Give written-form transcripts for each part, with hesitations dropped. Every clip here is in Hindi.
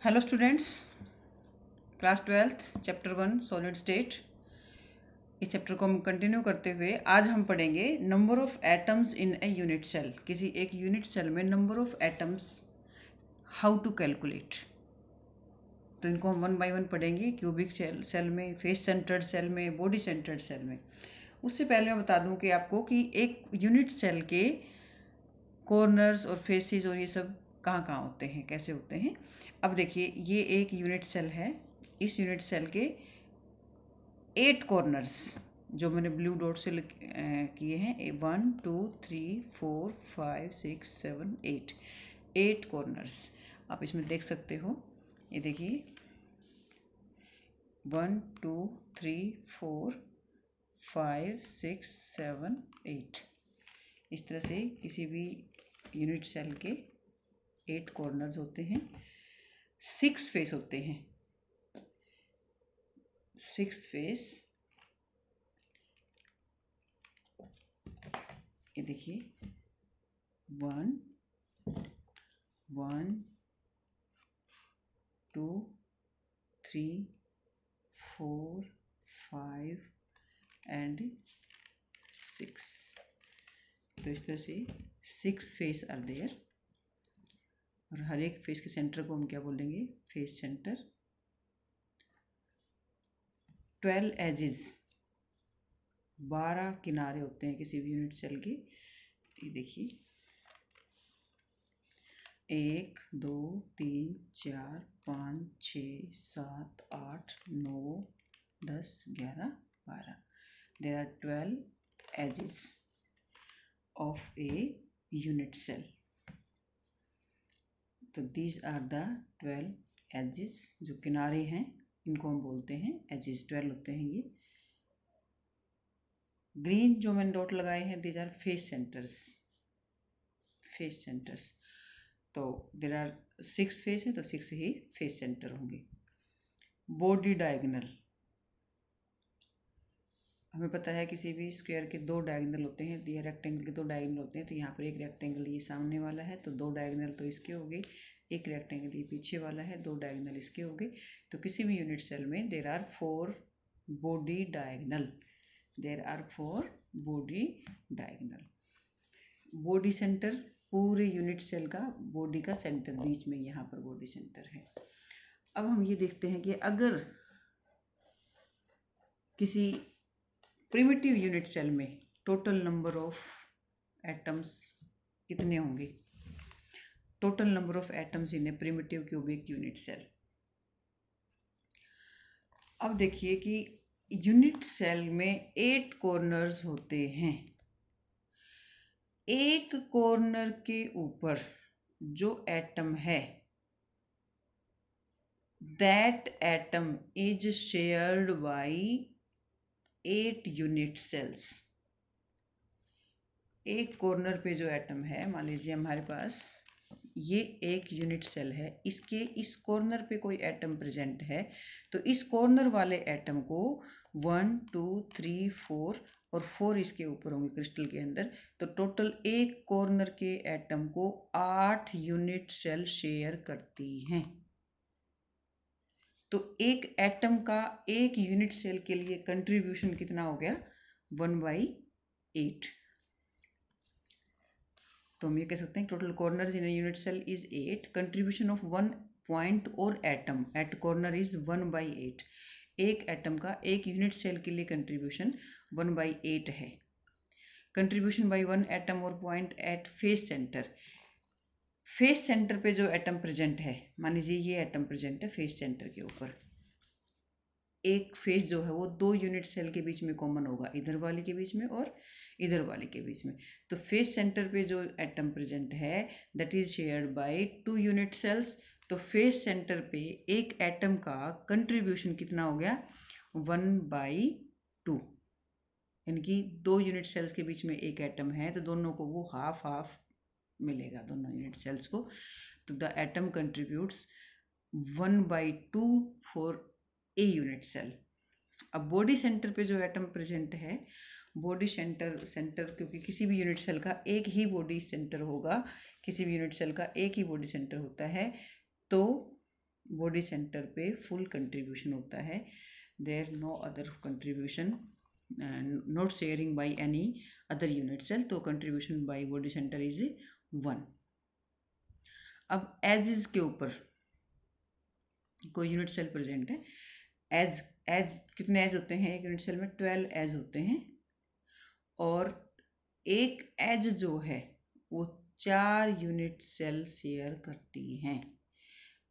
Hello students, class 12th chapter 1 solid state. इस चैप्टर को हम कंटिन्यू करते हुए आज हम पढ़ेंगे number of atoms in a unit cell. किसी एक यूनिट सेल में number of atoms, how to calculate. तो इनको हम वन बाय वन पढ़ेंगे, क्यूबिक सेल में, फेस सेंटर्ड सेल में, बॉडी सेंटर्ड सेल में। उससे पहले मैं बता दूं कि आपको कि एक यूनिट सेल के कॉर्नर्स और फेसेस और ये सब कहाँ कहाँ होते हैं, कैसे होते हैं। अब देखिए, ये एक यूनिट सेल है। इस यूनिट सेल के 8 कॉर्नर्स जो मैंने ब्लू डॉट से किए हैं, 1 2 3 4 5 6 7 8 कॉर्नर्स आप इसमें देख सकते हो। ये देखिए, 1 2 3 4 5 6 7 8। इस तरह से किसी भी यूनिट सेल के 8 कॉर्नर्स होते हैं। 6 फेस होते हैं। 6 फेस, ये देखिए, 1 1 2 3 4 5 एंड 6। तो इस तरह से 6 फेस आर देयर, और हर एक फेस के सेंटर को हम क्या बोलेंगे? Face centre. 12 एजेस, 12 किनारे होते हैं किसी भी यूनिट सेल के। ये देखिए, 1 2 3 4 5 6 7 8 9 10 11 12। There are 12 edges of a unit cell. तो दीज आर द 12 एजेस, जो किनारे हैं इनको हम बोलते हैं एजेस। 12 होते हैं ये। ग्रीन जो मैंने डॉट लगाए हैं, these are face centres. Face centres, तो देर आर 6 फेस है तो 6 ही फेस सेंटर होंगे। बॉडी डायगोनल, हमें पता है किसी भी स्क्वायर के 2 डायगोनल होते हैं, ये रेक्टेंगल के 2 डायगोनल होते हैं। तो यहाँ पर एक रेक्टेंगल ये सामने वाला है तो 2 डायगोनल तो इसके हो गए, एक रेक्टेंगल ये पीछे वाला है, 2 डायगोनल इसके हो गए। तो किसी भी यूनिट सेल में there are 4 body diagonal. There are 4 body diagonal. Body centre, पूरे यूनिट सेल का बॉडी का सेंटर बीच में, यहाँ पर बॉडी सेंटर है। अब हम ये देखते हैं कि अगर किसी प्रिमिटिव यूनिट सेल में टोटल नंबर ऑफ एटम्स कितने होंगे। Total number of atoms in a primitive cubic unit cell. अब देखिए कि यूनिट सेल में 8 कॉर्नर्स होते हैं। एक कॉर्नर के ऊपर जो एटम है, that atom is shared by 8 unit cells. एक कॉर्नर पे जो एटम है, मान लीजिए हमारे पास ये एक यूनिट सेल है, इसके इस कॉर्नर पे कोई एटम प्रेजेंट है, तो इस कॉर्नर वाले एटम को 1 2 3 4 और 4 इसके ऊपर होंगे क्रिस्टल के अंदर। तो टोटल एक कॉर्नर के एटम को 8 यूनिट सेल शेयर करती हैं। तो एक एटम का एक यूनिट सेल के लिए कंट्रीब्यूशन कितना हो गया? 1/8। तो हम ये कह सकते हैं total corners in unit cell is 8, contribution of 1 point और एटम एट कॉर्नर इज 1/8। एक एटम का एक यूनिट सेल के लिए कंट्रीब्यूशन 1/8 है। कंट्रीब्यूशन बाय 1 एटम और point at face centre. Face centre पे जो एटम प्रेजेंट है, मान लीजिए ये एटम प्रेजेंट है फेस सेंटर के ऊपर। एक फेस जो है वो 2 यूनिट सेल के बीच में कॉमन होगा, इधर वाले के बीच में और इधर वाले के बीच में। तो फेस सेंटर पे जो एटम प्रेजेंट है, that is shared by 2 unit cells. तो फेस सेंटर पे एक एटम का कंट्रीब्यूशन कितना हो गया? 1/2। यानी कि 2 यूनिट सेल्स के बीच में एक एटम है तो दोनों को वो हाफ हाफ मिलेगा, दोनों यूनिट सेल्स को। तो the atom contributes 1/2 for a unit cell. अब बॉडी सेंटर पे जो एटम प्रेजेंट है, बॉडी सेंटर क्योंकि किसी भी यूनिट सेल का एक ही बॉडी सेंटर होगा, किसी भी यूनिट सेल का एक ही बॉडी सेंटर होता है, तो बॉडी सेंटर पे फुल कंट्रीब्यूशन होता है, there no other contribution not sharing by any other unit cell, तो contribution by body centre is 1। अब एज इज के ऊपर कोई यूनिट सेल प्रेजेंट है, एज एज कितने एज होते हैं एक यूनिट सेल में? 12 एज होते हैं, और एक एज जो है वो 4 यूनिट सेल शेयर करती हैं।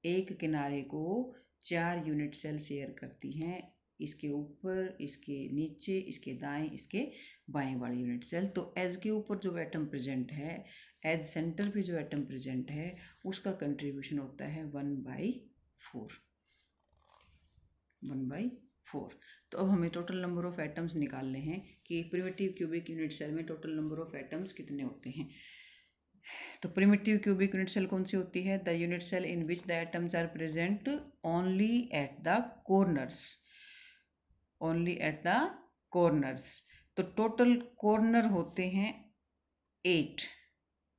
एक किनारे को 4 यूनिट सेल शेयर करती हैं, इसके ऊपर, इसके नीचे, इसके दाएं, इसके बाएं वाली यूनिट सेल। तो एज के ऊपर जो एटम प्रेजेंट है, एज सेंटर पे जो एटम प्रेजेंट है, उसका कंट्रीब्यूशन होता है 1/4। 1/4। तो अब हमें टोटल नंबर ऑफ एटम्स निकालने हैं कि प्रिमिटिव क्यूबिक यूनिट सेल में टोटल नंबर ऑफ एटम्स कितने होते हैं। तो प्रिमिटिव क्यूबिक यूनिट सेल कौन सी होती है? The unit cell in which the atoms are present only at the corners, only at the corners. तो टोटल कॉर्नर होते हैं 8,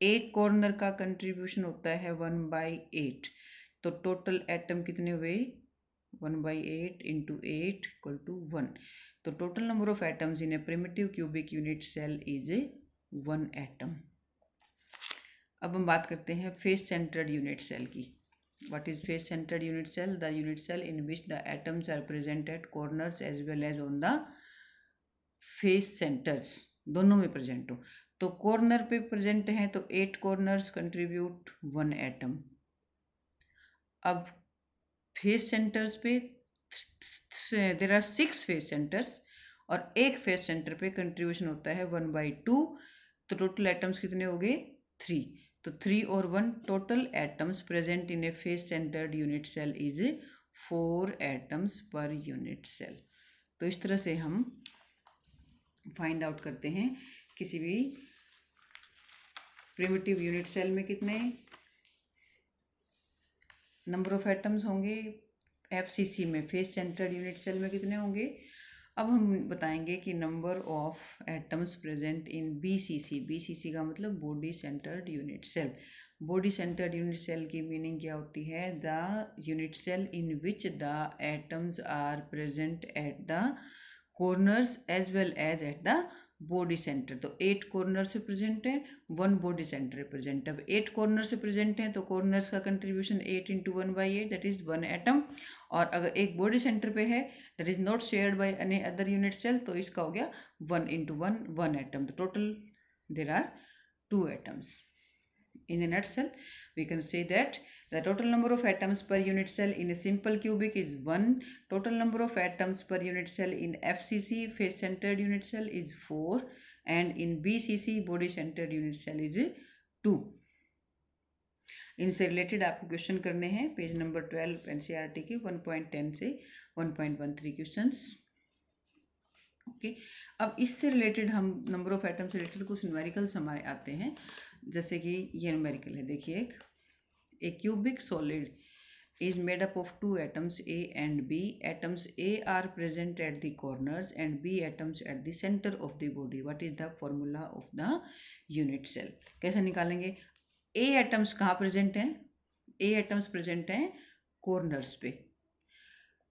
एक कॉर्नर का कंट्रीब्यूशन होता है 1/8। तो टोटल एटम कितने हुए? 1/8 इंटू 8 इक्वल टू 1। तो total number of atoms in a primitive cubic unit cell is 1 atom. अब हम बात करते हैं फेस सेंटर्ड यूनिट सेल की। What is face centred unit cell? The unit cell in which the atoms are present at corners as well as on the face centres, दोनों में प्रेजेंट हो। तो कॉर्नर पे प्रेजेंट हैं तो 8 कॉर्नर्स कंट्रीब्यूट 1 एटम। अब फेस सेंटर्स पे देर आर 6 फेस सेंटर्स, और एक फेस सेंटर पे कंट्रीब्यूशन होता है 1/2। तो टोटल एटम्स कितने हो गए? 3। तो 3 और 1 total atoms present in a face centred unit cell is 4 atoms per unit cell. तो इस तरह से हम फाइंड आउट करते हैं किसी भी प्रिमिटिव यूनिट सेल में कितने नंबर ऑफ एटम्स होंगे, एफसीसी में फेस सेंटर्ड यूनिट सेल में कितने होंगे। अब हम बताएंगे कि number of atoms present in BCC, BCC का मतलब body centred unit cell. Body centred unit cell की मीनिंग क्या होती है? The unit cell in which the atoms are present at the corners as well as at the body centre. तो 8 कॉर्नर से प्रेजेंट है, 1 बॉडी सेंटर प्रेजेंट है। अब 8 कॉर्नर से प्रेजेंट है तो कॉर्नर्स का contribution 8 into 1/8 that is 1 atom. और अगर एक बॉडी सेंटर पे है that is not shared by any other unit cell, तो इसका हो गया 1 इंटू 1, 1 एटम। तो total there are 2 atoms. In a nutshell, we can say that the total number of atoms per unit cell in a simple cubic is 1. Total number of atoms per unit cell in FCC, face centered unit cell, is 4. And in BCC, body centered unit cell, is 2. इनसे रिलेटेड आपको क्वेश्चन करने हैं पेज नंबर 12 एनसीईआरटी के 1.10 से 1.13 क्वेश्चंस। ओके, अब इससे रिलेटेड हम नंबर ऑफ एटम से रिलेटेड कुछ न्यूमेरिकल्स हमारे आते हैं। जैसे कि ये न्यूमेरिकल है, देखिए a cubic solid is made up of 2 atoms A and B. Atoms A are present at the corners and B atoms at the centre of the body. What is the formula of the unit cell? कैसे निकालेंगे? ए एटम्स कहाँ प्रेजेंट हैं? ए एटम्स प्रेजेंट हैं कॉर्नर्स पे।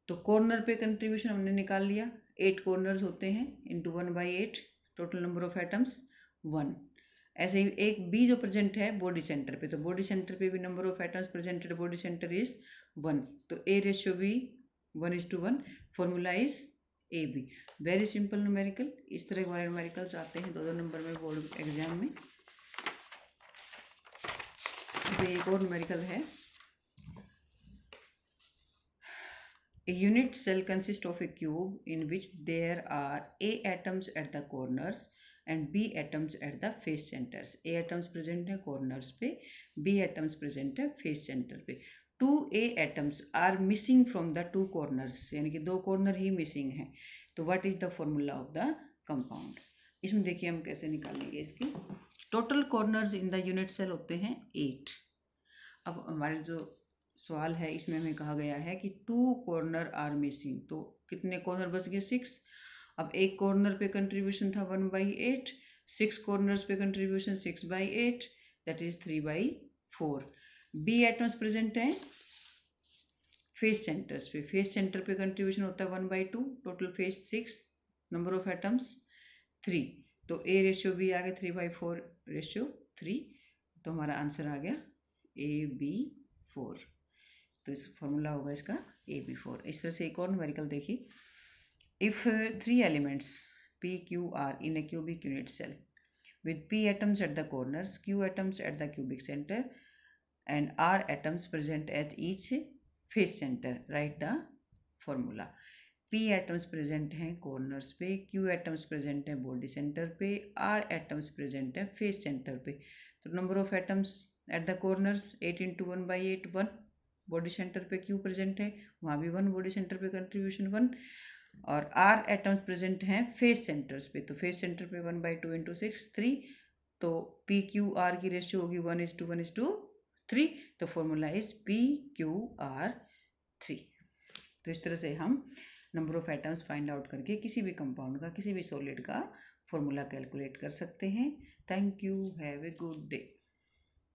तो कॉर्नर पे कंट्रीब्यूशन हमने निकाल लिया, 8 कॉर्नर्स होते हैं into 1/8, total number of atoms 1। ऐसे ही एक बी जो प्रेजेंट है बॉडी सेंटर पे, तो बॉडी सेंटर पे भी number of atoms presented body centre is 1। तो ए रेशियो भी 1:1, formula is A B. Very simple numerical. इस तरह के हमारे न्यूमेरिकल्स आते हैं 2-2 नंबर में बोर्ड एग्जाम में। जैसे एक और न्यूमेरिकल है, a unit cell consists of a cube in which there are A atoms at the corners and B atoms at the face centers. A atoms present है corners पे, B atoms present है face center पे। 2 A atoms are missing from the 2 corners, यानी कि 2 कॉर्नर ही मिसिंग हैं। तो what is the formula of the compound? इसमें देखिए हम कैसे निकालेंगे इसकी। Total corners in the unit cell होते हैं 8। अब हमारे जो सवाल है इसमें हमें कहा गया है कि 2 कॉर्नर आर मिसिंग, तो कितने कॉर्नर बच गए? 6। अब एक कॉर्नर पे कंट्रीब्यूशन था 1/8, 6 कॉर्नर्स पे contribution 6/8 that is 3/4। B atoms present हैं फेस सेंटर्स पे, फेस सेंटर पे कंट्रीब्यूशन होता है 1/2, total face 6, number of atoms 3, तो ए रेशियो भी आ गया 3/4:3, तो हमारा आंसर आ गया AB4। तो इस फॉर्मूला होगा इसका AB4। इस तरह से एक और न्यूमेरिकल देखिए, if 3 elements PQR in a cubic unit cell with P atoms at the corners, Q atoms at the cubic center and R atoms present at each face center, write the formula। P atoms present हैं कॉर्नर्स पे, Q एटम्स प्रेजेंट हैं बॉडी सेंटर पे, R एटम्स प्रेजेंट हैं फेस सेंटर पे। तो number of atoms at the corners 8 × 1/8 1, body centre पे Q प्रेजेंट है, वहाँ भी 1, बॉडी सेंटर पे कंट्रीब्यूशन 1, और R एटम्स प्रेजेंट हैं फेस सेंटर्स पे, तो फेस सेंटर पे 1/2 × 6 3, तो PQR की रेशियो होगी 1:1:3, तो फॉर्मूला इज PQR3। तो इस तरह से हम number of atoms find out करके किसी भी कंपाउंड का, किसी भी सॉलिड का फॉर्मूला कैलकुलेट कर सकते हैं। Thank you, have a good day.